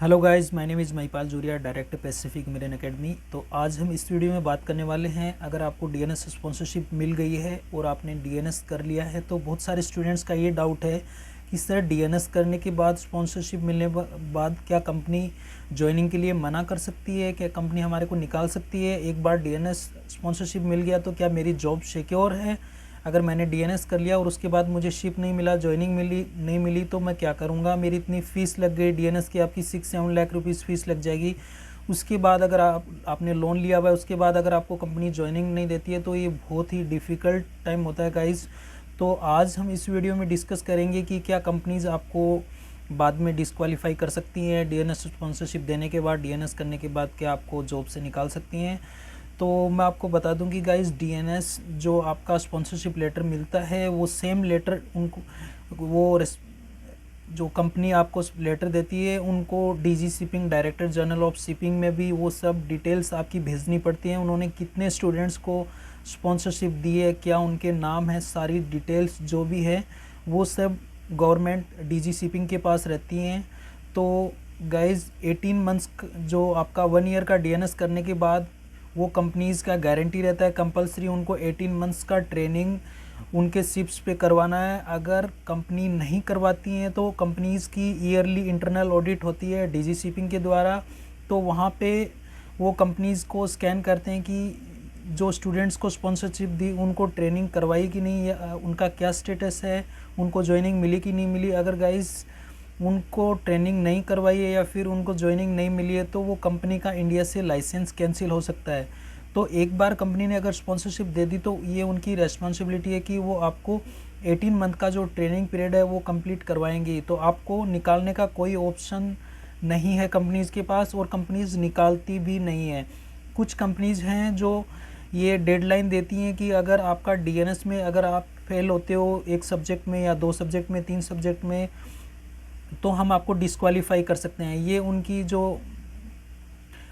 Hello guys, my name is Mahipal Juria, director Pacific Marine Academy. तो आज हम इस वीडियो में बात करने वाले हैं, अगर आपको डीएनएस स्पॉन्सरशिप मिल गई है और आपने डीएनएस कर लिया है तो बहुत सारे स्टूडेंट्स का ये डाउट है कि सर डीएनएस करने के बाद स्पॉन्सरशिप मिलने बाद क्या कंपनी ज्वाइनिंग के लिए मना कर सकती है, क्या कंपनी हमारे को निकाल सकती है। एक बार डीएनएस स्पॉन्सरशिप मिल गया तो क्या मेरी जॉब सिक्योर है। अगर मैंने डीएनएस कर लिया और उसके बाद मुझे शिप नहीं मिला, ज्वाइनिंग नहीं मिली तो मैं क्या करूँगा। मेरी इतनी फ़ीस लग गई, डीएनएस की आपकी 6-7 लाख रुपीज़ फ़ीस लग जाएगी। उसके बाद अगर आपने लोन लिया हुआ है, उसके बाद अगर आपको कंपनी ज्वाइनिंग नहीं देती है तो ये बहुत ही डिफ़िकल्ट टाइम होता है गाइज़। तो आज हम इस वीडियो में डिस्कस करेंगे कि क्या कंपनीज़ आपको बाद में डिस्क्वालीफाई कर सकती हैं, डीएनएस स्पॉन्सरशिप देने के बाद, डीएनएस करने के बाद क्या आपको जॉब से निकाल सकती हैं। तो मैं आपको बता दूं कि गाइस, डीएनएस जो आपका स्पॉन्सरशिप लेटर मिलता है वो सेम लेटर उनको जो कंपनी आपको लेटर देती है उनको DG shipping, director general of shipping में भी वो सब डिटेल्स आपकी भेजनी पड़ती हैं। उन्होंने कितने स्टूडेंट्स को स्पॉन्सरशिप दी है, क्या उनके नाम है, सारी डिटेल्स जो भी है वो सब गवर्नमेंट डीजी शिपिंग के पास रहती हैं। तो गाइज 18 मंथ्स जो आपका 1 ईयर का डीएनएस करने के बाद वो कंपनीज़ का गारंटी रहता है कंपलसरी उनको 18 मंथ्स का ट्रेनिंग उनके शिप्स पे करवाना है। अगर कंपनी नहीं करवाती हैं तो कंपनीज़ की ईयरली इंटरनल ऑडिट होती है डीजी शिपिंग के द्वारा। तो वहाँ पे वो कंपनीज़ को स्कैन करते हैं कि जो स्टूडेंट्स को स्पॉन्सरशिप दी उनको ट्रेनिंग करवाई कि नहीं, या उनका क्या स्टेटस है, उनको ज्वाइनिंग मिली कि नहीं मिली। अगर गाइस उनको ट्रेनिंग नहीं करवाई है या फिर उनको ज्वाइनिंग नहीं मिली है तो वो कंपनी का इंडिया से लाइसेंस कैंसिल हो सकता है। तो एक बार कंपनी ने अगर स्पॉन्सरशिप दे दी तो ये उनकी रेस्पॉन्सिबिलिटी है कि वो आपको 18 मंथ का जो ट्रेनिंग पीरियड है वो कंप्लीट करवाएंगी। तो आपको निकालने का कोई ऑप्शन नहीं है कंपनीज़ के पास, और कंपनीज़ निकालती भी नहीं है। कुछ कंपनीज़ हैं जो ये डेडलाइन देती हैं कि अगर आपका डीएनएस में अगर आप फेल होते हो एक सब्जेक्ट में या 2 सब्जेक्ट में, 3 सब्जेक्ट में, तो हम आपको डिस्क्वालीफाई कर सकते हैं। ये उनकी जो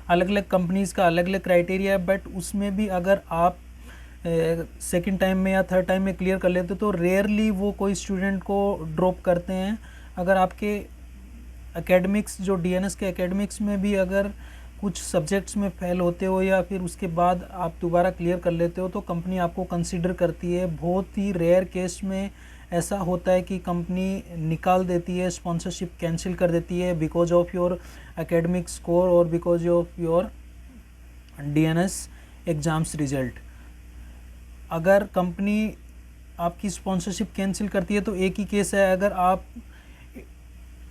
अलग अलग कंपनीज़ का अलग अलग क्राइटेरिया है, बट उसमें भी अगर आप सेकंड टाइम में या थर्ड टाइम में क्लियर कर लेते तो रेयरली वो कोई स्टूडेंट को ड्रॉप करते हैं। अगर आपके एकेडमिक्स जो डीएनएस के एकेडमिक्स में भी अगर कुछ सब्जेक्ट्स में फेल होते हो या फिर उसके बाद आप दोबारा क्लियर कर लेते हो तो कंपनी आपको कंसीडर करती है। बहुत ही रेयर केस में ऐसा होता है कि कंपनी निकाल देती है, स्पॉन्सरशिप कैंसिल कर देती है because of your academic score और because of your DNS exams result. अगर कंपनी आपकी स्पॉन्सरशिप कैंसिल करती है तो एक ही केस है, अगर आप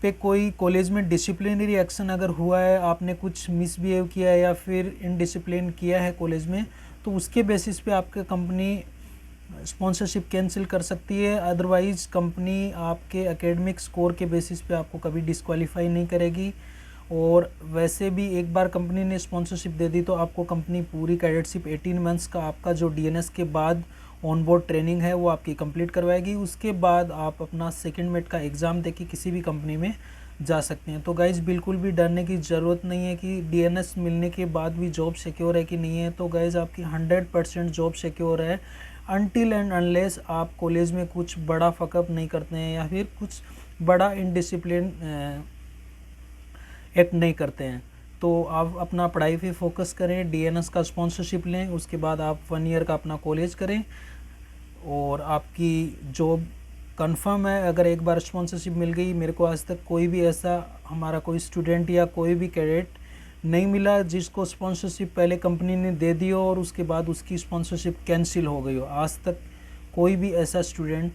पे कोई कॉलेज में डिसिप्लिनरी एक्शन अगर हुआ है, आपने कुछ मिसबिहेव किया है या फिर इनडिसिप्लिन किया है कॉलेज में, तो उसके बेसिस पे आपके कंपनी स्पॉन्सरशिप कैंसिल कर सकती है। अदरवाइज़ कंपनी आपके एकेडमिक स्कोर के बेसिस पे आपको कभी डिस्क्वालीफाई नहीं करेगी। और वैसे भी एक बार कंपनी ने स्पॉन्सरशिप दे दी तो आपको कंपनी पूरी कैडेटशिप 18 मंथ्स का आपका जो डीएनएस के बाद ऑन बोर्ड ट्रेनिंग है वो आपकी कंप्लीट करवाएगी। उसके बाद आप अपना सेकंड मेट का एग्ज़ाम देके किसी भी कंपनी में जा सकते हैं। तो गाइज बिल्कुल भी डरने की ज़रूरत नहीं है कि डीएनएस मिलने के बाद भी जॉब सिक्योर है कि नहीं है। तो गाइज आपकी 100% जॉब सिक्योर है अनटिल एंड अनलेस आप कॉलेज में कुछ बड़ा फकअप नहीं करते हैं या फिर कुछ बड़ा इनडिसिप्लिन एक्ट नहीं करते हैं। तो आप अपना पढ़ाई पे फोकस करें, डीएनएस का स्पॉन्सरशिप लें, उसके बाद आप 1 ईयर का अपना कॉलेज करें और आपकी जॉब कंफर्म है। अगर एक बार स्पॉन्सरशिप मिल गई, मेरे को आज तक कोई भी ऐसा हमारा कोई स्टूडेंट या कोई भी कैडेट नहीं मिला जिसको स्पॉन्सरशिप पहले कंपनी ने दे दी हो और उसके बाद उसकी स्पॉन्सरशिप कैंसिल हो गई हो। आज तक कोई भी ऐसा स्टूडेंट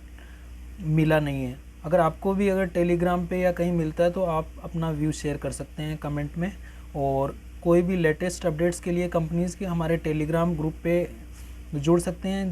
मिला नहीं है। अगर आपको भी अगर टेलीग्राम पे या कहीं मिलता है तो आप अपना व्यू शेयर कर सकते हैं कमेंट में। और कोई भी लेटेस्ट अपडेट्स के लिए कंपनीज़ के हमारे टेलीग्राम ग्रुप पे जुड़ सकते हैं।